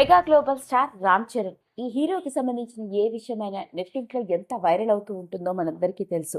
Mega global star Ram Charan ఈ హీరోకి సంబంధించిన ఏ విషయమైనా నెట్టింట్లో ఎంత వైరల్ అవుతూ ఉంటుందో మనందరికీ తెలుసు.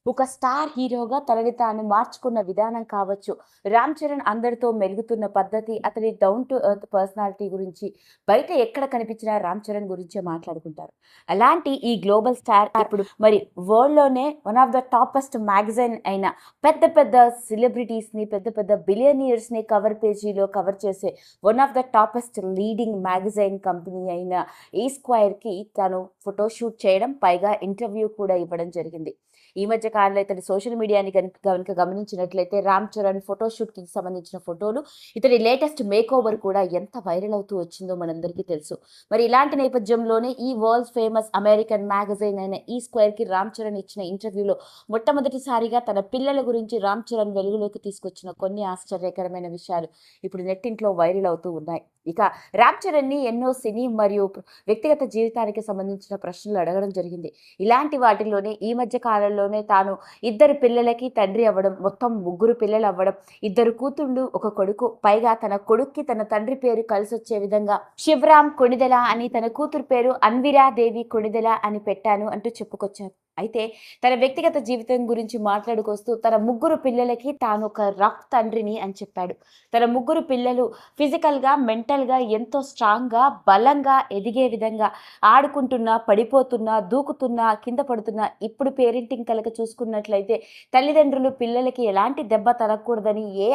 ఒక స్టార్ హీరోగా తనని తాను మార్చుకున్న విధానం కావచ్చు, రామ్ చరణ్ అందరితో మెలుగుతున్న పద్ధతి, అతని డౌన్ టు ఎర్త్ పర్సనాలిటీ గురించి బయట ఎక్కడ కనిపించినా రామ్ చరణ్ గురించే మాట్లాడుకుంటారు. అలాంటి ఈ గ్లోబల్ స్టార్ ఇప్పుడు మరి వరల్డ్‌లోనే one of the topest magazine అయిన పెద్ద పెద్ద సెలబ్రిటీస్‌ని, పెద్ద పెద్ద బిలియనీర్స్‌ని కవర్ పేజీలో కవర్ చేసే one of the topest leading magazine company అయిన ఈ స్క్వేర్‌కి తను ఫోటోషూట్ చేయడం, పైగా ఇంటర్వ్యూ కూడా ఇవ్వడం జరిగింది. ఈ మధ్య కాలంలో ఇతడి సోషల్ మీడియాని గనుక గమనించినట్లయితే రామ్ చరణ్ ఫోటోషూట్‌కి సంబంధించిన ఫోటోలు, ఇతడి లేటెస్ట్ మేకోవర్ కూడా ఎంత వైరల్ అవుతూ వచ్చిందో మనందరికీ తెలుసు. మరి ఇలాంటి నేపథ్యంలోనే ఈ వరల్డ్ ఫేమస్ అమెరికన్ మ్యాగజైన్ అయిన ఈ స్క్వేర్‌కి రామ్ చరణ్ ఇచ్చిన ఇంటర్వ్యూలో మొట్టమొదటిసారిగా తన పిల్లల గురించి రామ్ చరణ్ వెలుగులోకి తీసుకొచ్చిన కొన్ని ఆశ్చర్యకరమైన విషయాలు ఇప్పుడు నెట్టింట్లో వైరల్ అవుతూ ఉన్నాయి. ఇక రామ్ చరణ్‌ని ఎన్నో సినీ మరియు వ్యక్తిగత జీవితానికి సంబంధించిన ప్రశ్నలు అడగడం జరిగింది. ఇలాంటి వాటిల్లోనే ఈ మధ్య కాలంలోనే తాను ఇద్దరు పిల్లలకి తండ్రి అవ్వడం, మొత్తం ముగ్గురు పిల్లలు అవ్వడం, ఇద్దరు కూతుళ్ళు, ఒక కొడుకు, పైగా తన కొడుక్కి తన తండ్రి పేరు కలిసొచ్చే విధంగా శివరామ్ కొణిదెల అని, తన కూతురు పేరు అన్విరా దేవి కొణిదెల అని పెట్టాను అంటూ చెప్పుకొచ్చారు. అయితే తన వ్యక్తిగత జీవితం గురించి మాట్లాడుకొస్తూ తన ముగ్గురు పిల్లలకి తాను ఒక రఫ్ తండ్రిని అని చెప్పాడు. తన ముగ్గురు పిల్లలు ఫిజికల్‌గా, మెంటల్‌గా ఎంతో స్ట్రాంగ్‌గా, బలంగా ఎదిగే విధంగా ఆడుకుంటున్నా, పడిపోతున్నా, దూకుతున్నా, కింద పడుతున్నా, ఇప్పుడు పేరెంటింగ్ కనుక చూసుకున్నట్లయితే తల్లిదండ్రులు పిల్లలకి ఎలాంటి దెబ్బ తగలకూడదని, ఏ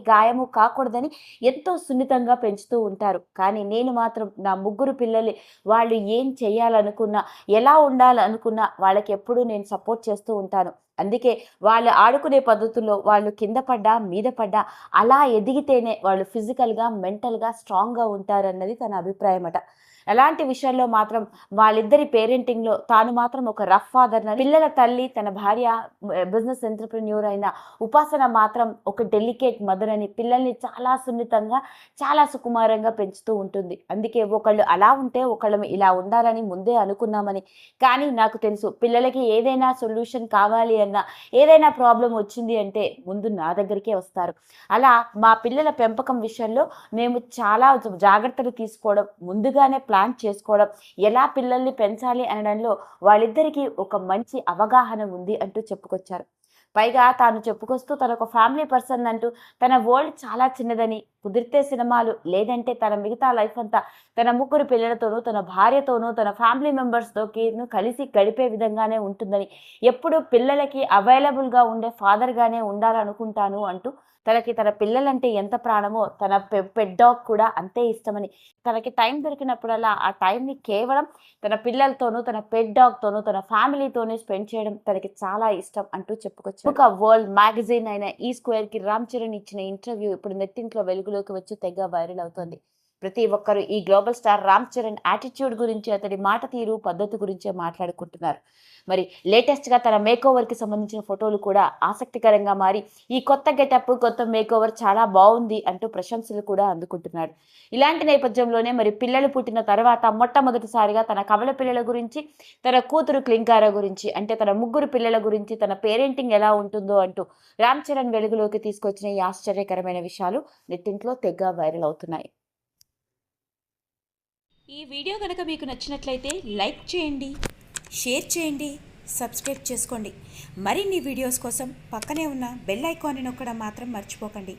గాయము కాకూడదని ఎంతో సున్నితంగా పెంచుతూ ఉంటారు. కానీ నేను మాత్రం నా ముగ్గురు పిల్లలు వాళ్ళు ఏం చేయాలనుకున్నా, ఎలా ఉండాలనుకున్నా వాళ్ళకి ఎప్పుడూ నేను సపోర్ట్ చేస్తూ ఉంటాను. అందుకే వాళ్ళు ఆడుకునే పద్ధతుల్లో వాళ్ళు కింద పడ్డా, మీద పడ్డా అలా ఎదిగితేనే వాళ్ళు ఫిజికల్‌గా, మెంటల్‌గా స్ట్రాంగ్‌గా ఉంటారన్నది తన అభిప్రాయమట. అలాంటి విషయాల్లో మాత్రం వాళ్ళిద్దరి పేరెంటింగ్‌లో తాను మాత్రం ఒక రఫ్ ఫాదర్‌నని, పిల్లల తల్లి తన భార్య బిజినెస్ ఎంటర్‌ప్రెన్యూర్ అయిన ఉపాసన మాత్రం ఒక డెలికేట్ మదర్ అని పిల్లల్ని చాలా సున్నితంగా, చాలా సుకుమారంగా పెంచుతూ ఉంటుంది. అందుకే ఒకళ్ళు అలా ఉంటే ఒకళ్ళం ఇలా ఉండాలని ముందే అనుకున్నామని. కానీ నాకు తెలుసు పిల్లలకి ఏదైనా సొల్యూషన్ కావాలి అన్నా, ఏదైనా ప్రాబ్లమ్ వచ్చింది అంటే ముందు నా దగ్గరికే వస్తారు. అలా మా పిల్లల పెంపకం విషయంలో మేము చాలా జాగ్రత్తలు తీసుకోవడం, ముందుగానే ప్లాన్ చేసుకోవడం, ఎలా పిల్లల్ని పెంచాలి అనడంలో వాళ్ళిద్దరికీ ఒక మంచి అవగాహన ఉంది అంటూ చెప్పుకొచ్చారు. పైగా తాను చెప్పుకొస్తూ తనొక ఫ్యామిలీ పర్సన్ అంటూ, తన వరల్డ్ చాలా చిన్నదని, కుదిరితే సినిమాలు, లేదంటే తన మిగతా లైఫ్ అంతా తన ముగ్గురు పిల్లలతోనూ, తన భార్యతోనూ, తన ఫ్యామిలీ మెంబర్స్‌తోకిను కలిసి గడిపే విధంగానే ఉంటుందని, ఎప్పుడూ పిల్లలకి అవైలబుల్‌గా ఉండే ఫాదర్‌గానే ఉండాలనుకుంటాను అంటూ, తనకి తన పిల్లలంటే ఎంత ప్రాణమో తన పెట్ డాగ్ కూడా అంతే ఇష్టమని, తనకి టైం దొరికినప్పుడల్లా ఆ టైంని కేవలం తన పిల్లలతోనూ, తన పెట్ డాగ్‌తోనూ, తన ఫ్యామిలీతోనే స్పెండ్ చేయడం తనకి చాలా ఇష్టం అంటూ చెప్పుకొచ్చారు. ఒక వరల్డ్ మ్యాగజైన్ అయిన ఈ స్క్వేర్‌కి రామ్ చరణ్ ఇచ్చిన ఇంటర్వ్యూ ఇప్పుడు నెట్టింట్లో వెలుగులోకి వచ్చి తెగ వైరల్ అవుతోంది. ప్రతి ఒక్కరు ఈ global star Ram Charan attitude గురించి, అతడి మాట తీరు, పద్ధతి గురించే మాట్లాడుకుంటున్నారు. మరి లేటెస్ట్‌గా తన మేకోవర్‌కి సంబంధించిన ఫోటోలు కూడా ఆసక్తికరంగా మారి, ఈ కొత్త గెటప్, కొత్త మేకోవర్ చాలా బావుంది అంటూ ప్రశంసలు కూడా అందుకుంటున్నాడు. ఇలాంటి నేపథ్యంలోనే మరి పిల్లలు పుట్టిన తర్వాత మొట్టమొదటిసారిగా తన కవల పిల్లల గురించి, తన కూతురు క్లింకార గురించి, అంటే తన ముగ్గురు పిల్లల గురించి, తన పేరెంటింగ్ ఎలా ఉంటుందో అంటూ రామ్ చరణ్ వెలుగులోకి తీసుకొచ్చిన ఈ ఆశ్చర్యకరమైన విషయాలు నెట్టింట్లో తెగ వైరల్ అవుతున్నాయి. ఈ వీడియో కనుక మీకు నచ్చినట్లయితే లైక్ చేయండి, షేర్ చేయండి, సబ్స్క్రైబ్ చేసుకోండి. మరిన్ని వీడియోస్ కోసం పక్కనే ఉన్న బెల్ ఐకాన్ని నొక్కడం మాత్రం మర్చిపోకండి.